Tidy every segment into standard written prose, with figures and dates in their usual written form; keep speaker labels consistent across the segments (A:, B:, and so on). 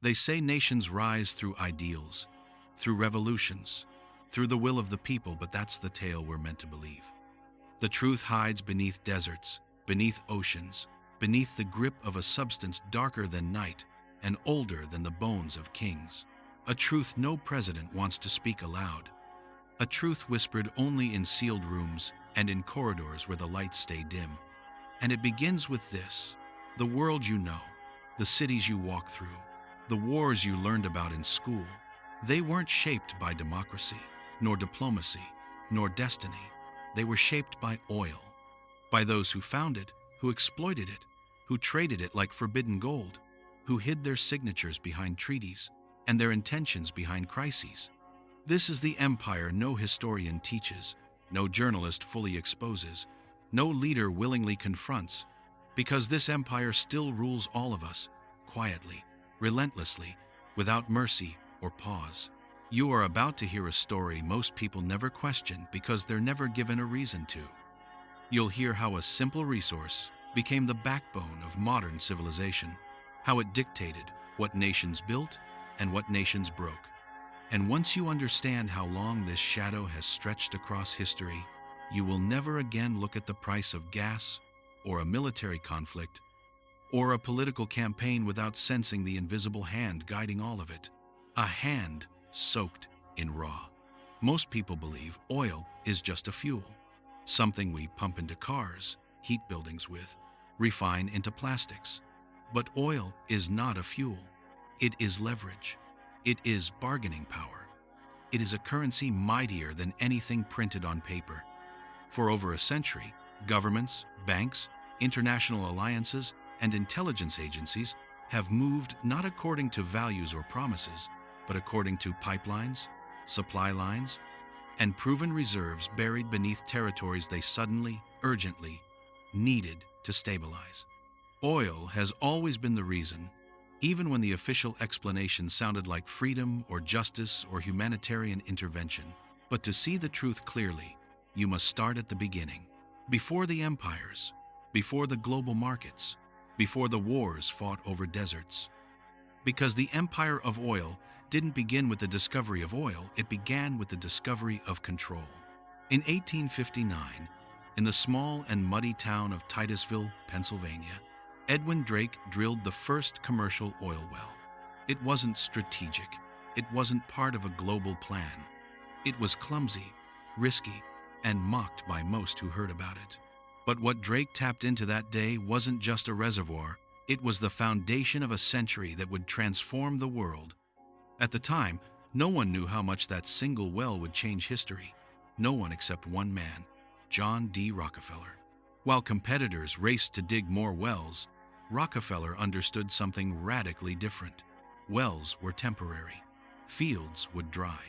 A: They say nations rise through ideals, through revolutions, through the will of the people, but that's the tale we're meant to believe. The truth hides beneath deserts, beneath oceans, beneath the grip of a substance darker than night and older than the bones of kings. A truth no president wants to speak aloud. A truth whispered only in sealed rooms and in corridors where the lights stay dim. And it begins with this: the world you know, the cities you walk through, the wars you learned about in school. They weren't shaped by democracy, nor diplomacy, nor destiny. They were shaped by oil, by those who found it, who exploited it, who traded it like forbidden gold, who hid their signatures behind treaties and their intentions behind crises. This is the empire no historian teaches, no journalist fully exposes, no leader willingly confronts, because this empire still rules all of us, quietly, relentlessly, without mercy or pause. You are about to hear a story most people never question because they're never given a reason to. You'll hear how a simple resource became the backbone of modern civilization, how it dictated what nations built and what nations broke. And once you understand how long this shadow has stretched across history, you will never again look at the price of gas, or a military conflict, or a political campaign without sensing the invisible hand guiding all of it. A hand soaked in raw. Most people believe oil is just a fuel, something we pump into cars, heat buildings with, refine into plastics. But oil is not a fuel. It is leverage. It is bargaining power. It is a currency mightier than anything printed on paper. For over a century, governments, banks, international alliances, and intelligence agencies have moved not according to values or promises, but according to pipelines, supply lines, and proven reserves buried beneath territories they suddenly, urgently needed to stabilize. Oil has always been the reason, even when the official explanation sounded like freedom or justice or humanitarian intervention. But to see the truth clearly, you must start at the beginning, before the empires, before the global markets, before the wars fought over deserts. Because the empire of oil didn't begin with the discovery of oil, it began with the discovery of control. In 1859, in the small and muddy town of Titusville, Pennsylvania, Edwin Drake drilled the first commercial oil well. It wasn't strategic. It wasn't part of a global plan. It was clumsy, risky, and mocked by most who heard about it. But what Drake tapped into that day wasn't just a reservoir. It was the foundation of a century that would transform the world. At the time, no one knew how much that single well would change history. No one except one man, John D. Rockefeller. While competitors raced to dig more wells, Rockefeller understood something radically different. Wells were temporary. Fields would dry.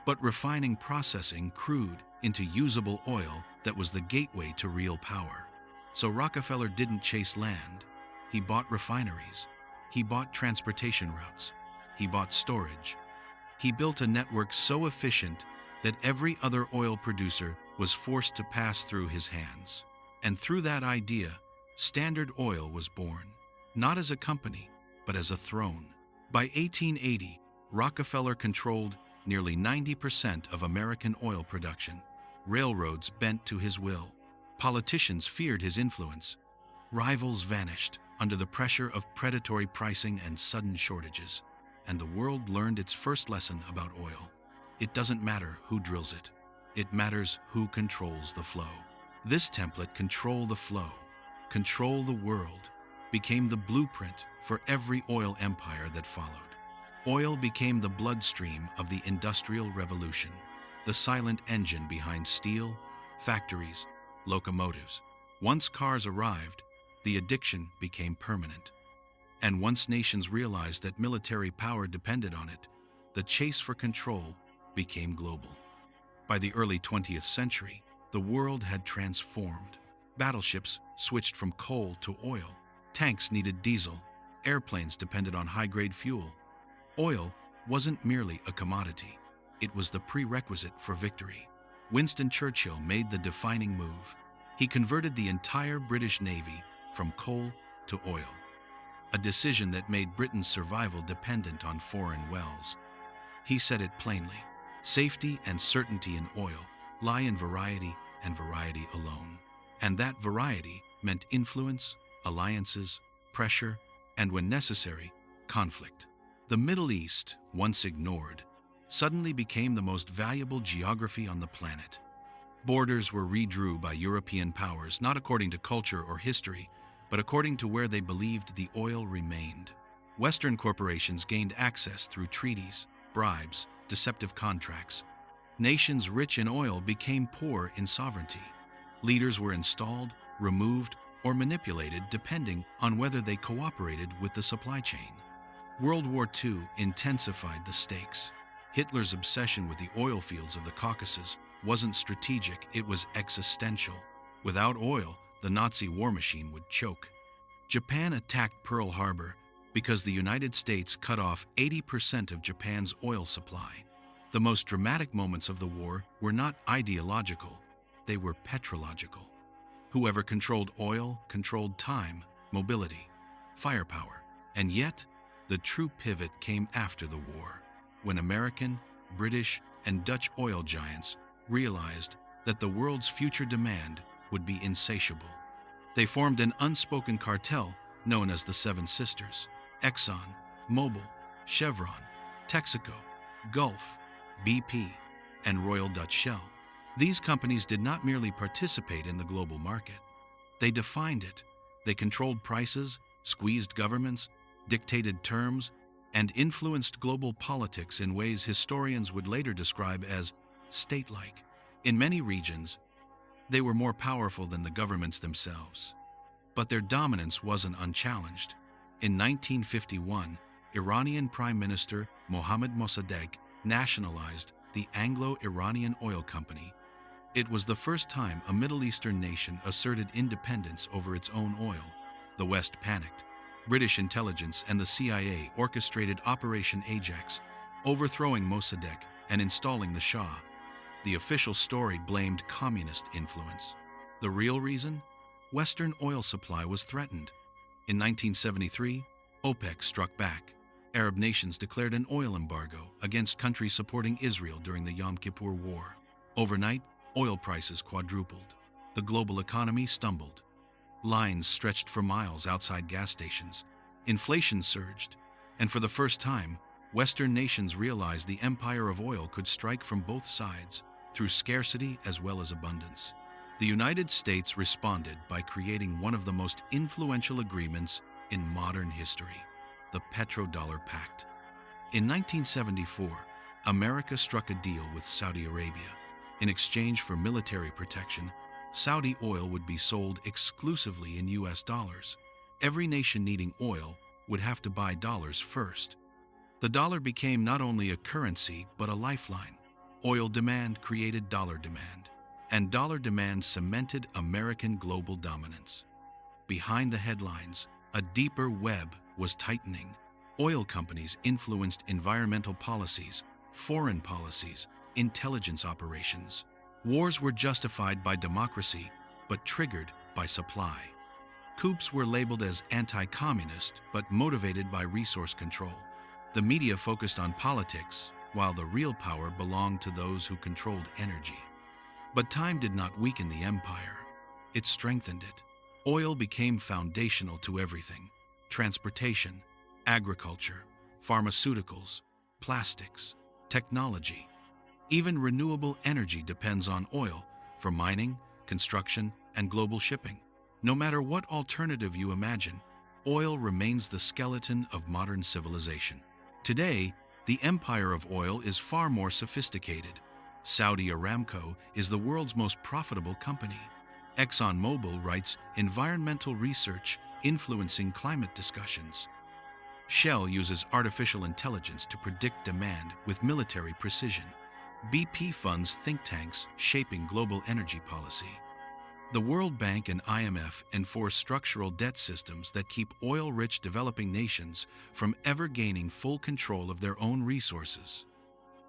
A: But refining processing crude into usable oil that was the gateway to real power. So Rockefeller didn't chase land. He bought refineries. He bought transportation routes. He bought storage. He built a network so efficient that every other oil producer was forced to pass through his hands. And through that idea, Standard Oil was born, not as a company, but as a throne. By 1880, Rockefeller controlled nearly 90% of American oil production. Railroads bent to his will. Politicians feared his influence. Rivals vanished under the pressure of predatory pricing and sudden shortages. And the world learned its first lesson about oil. It doesn't matter who drills it. It matters who controls the flow. This template, control the flow, control the world, became the blueprint for every oil empire that followed. Oil became the bloodstream of the Industrial Revolution, the silent engine behind steel, factories, locomotives. Once cars arrived, the addiction became permanent. And once nations realized that military power depended on it, the chase for control became global. By the early 20th century, the world had transformed. Battleships switched from coal to oil. Tanks needed diesel. Airplanes depended on high-grade fuel. Oil wasn't merely a commodity. It was the prerequisite for victory. Winston Churchill made the defining move. He converted the entire British Navy from coal to oil. a decision that made Britain's survival dependent on foreign wells. He said it plainly: safety and certainty in oil lie in variety and variety alone. And that variety meant influence, alliances, pressure, and when necessary, conflict. The Middle East, once ignored, suddenly became the most valuable geography on the planet. Borders were redrew by European powers not according to culture or history, but according to where they believed the oil remained. Western corporations gained access through treaties, bribes, deceptive contracts. Nations rich in oil became poor in sovereignty. Leaders were installed, removed, or manipulated depending on whether they cooperated with the supply chain. World War II intensified the stakes. Hitler's obsession with the oil fields of the Caucasus wasn't strategic, it was existential. Without oil, the Nazi war machine would choke. Japan attacked Pearl Harbor because the United States cut off 80% of Japan's oil supply. The most dramatic moments of the war were not ideological, they were petrological. Whoever controlled oil controlled time, mobility, firepower. And yet, the true pivot came after the war, when American, British, and Dutch oil giants realized that the world's future demand would be insatiable. They formed an unspoken cartel known as the Seven Sisters: Exxon, Mobil, Chevron, Texaco, Gulf, BP, and Royal Dutch Shell. These companies did not merely participate in the global market. They defined it. They controlled prices, squeezed governments, dictated terms, and influenced global politics in ways historians would later describe as state-like. In many regions, they were more powerful than the governments themselves. But their dominance wasn't unchallenged. In 1951, Iranian Prime Minister Mohammad Mossadegh nationalized the Anglo-Iranian Oil Company. It was the first time a Middle Eastern nation asserted independence over its own oil. The West panicked. British intelligence and the CIA orchestrated Operation Ajax, overthrowing Mossadegh and installing the Shah. The official story blamed communist influence. The real reason? Western oil supply was threatened. In 1973, OPEC struck back. Arab nations declared an oil embargo against countries supporting Israel during the Yom Kippur War. Overnight, oil prices quadrupled. The global economy stumbled. Lines stretched for miles outside gas stations. Inflation surged. And for the first time, Western nations realized the empire of oil could strike from both sides, through scarcity as well as abundance. The United States responded by creating one of the most influential agreements in modern history: the Petrodollar Pact. In 1974, America struck a deal with Saudi Arabia. In exchange for military protection, Saudi oil would be sold exclusively in US dollars. Every nation needing oil would have to buy dollars first. The dollar became not only a currency, but a lifeline. Oil demand created dollar demand, and dollar demand cemented American global dominance. Behind the headlines, a deeper web was tightening. Oil companies influenced environmental policies, foreign policies, intelligence operations. Wars were justified by democracy, but triggered by supply. Coups were labeled as anti-communist, but motivated by resource control. The media focused on politics, while the real power belonged to those who controlled energy. But time did not weaken the empire. It strengthened it. Oil became foundational to everything: transportation, agriculture, pharmaceuticals, plastics, technology. Even renewable energy depends on oil for mining, construction, and global shipping. No matter what alternative you imagine, oil remains the skeleton of modern civilization. Today, the empire of oil is far more sophisticated. Saudi Aramco is the world's most profitable company. ExxonMobil writes environmental research influencing climate discussions. Shell uses artificial intelligence to predict demand with military precision. BP funds think tanks shaping global energy policy. The World Bank and IMF enforce structural debt systems that keep oil-rich developing nations from ever gaining full control of their own resources.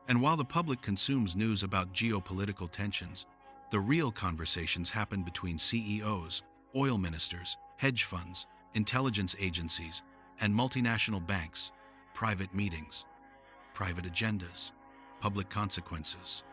A: And while the public consumes news about geopolitical tensions, the real conversations happen between CEOs, oil ministers, hedge funds, intelligence agencies, And multinational banks, private meetings, private agendas, public consequences.